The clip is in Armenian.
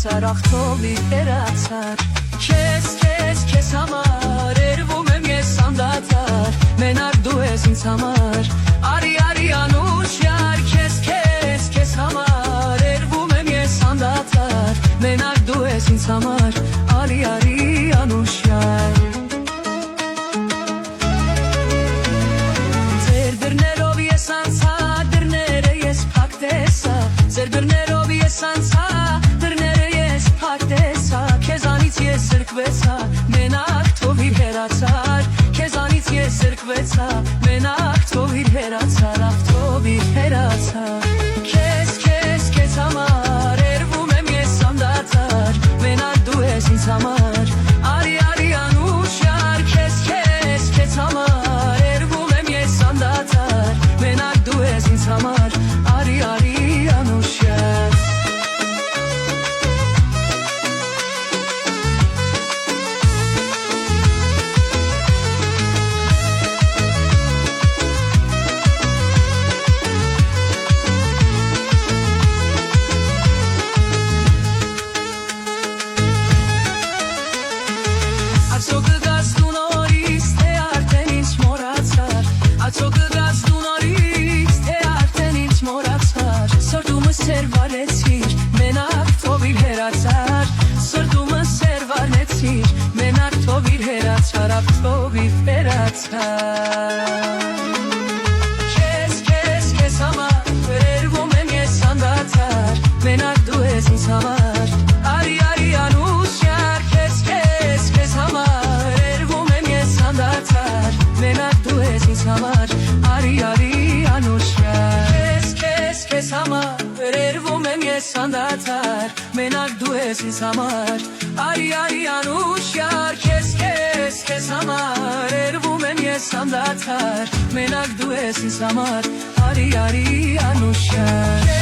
հերացար, աղթովի հերացար Քեզ համար երվում եմ ես անդադար Մենակ դու ես ինձ համար Արի անուշ յար Քեզ համար երվում եմ ես անդադար Մենակ դու ես ինձ համար Արի անուշ յար Ձեր դռներով ես անցա դռները ես փակ տեսա Ձեր դռներով ես անցա դռները ես փակ տեսա Քեզանից ես սրկվեցա մենակ թողիր հերացար Քեզանից ես սրկվեցա մենակ թողիր հերացար Աղթովիր հերացար Քեզ համար երվում եմ ես անդադար Մենակ դու ես ինձ համար Արի անուշ յար Քեզ համար երվում եմ ես անդադար Մենակ դու ես ինձ համար Արի անուշ յար Ացո կգաս դու նորից, թե արդեն ինձ մոռացար Ացո կգաս դու նորից, թե արդեն ինձ մոռացար Սրտումս սերվարեցիր, մենակ թողիր հերացար Սրտումս սերվարեցիր, մենակ թողիր հերացար Աղթովիր հերացար Քեզ համար երվում եմ ես անդադար Մենակ դու ես ինձ համար Արի անուշ յար Քեզ համար երվում եմ ես անդադար Մենակ դու ես ինձ համար Արի անուշ յար Քեզ համար երվում եմ ես անդադար Մենակ դու ես ինձ համար Արի անուշ յար Քեզ համար երվում եմ ես անդադար Մենակ դու ես ինձ համար Արի անուշ յար